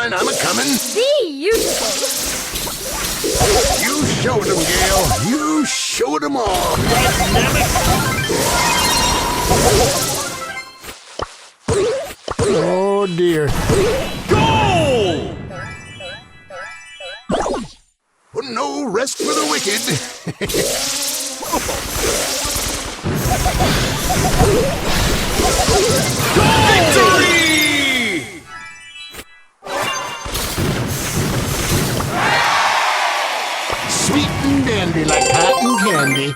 on, I'm a-coming. Beautiful. You showed them, Gale. You showed them all. Oh, dear. Goal! No rest for the wicked. Victory! Sweet and dandy like cotton candy.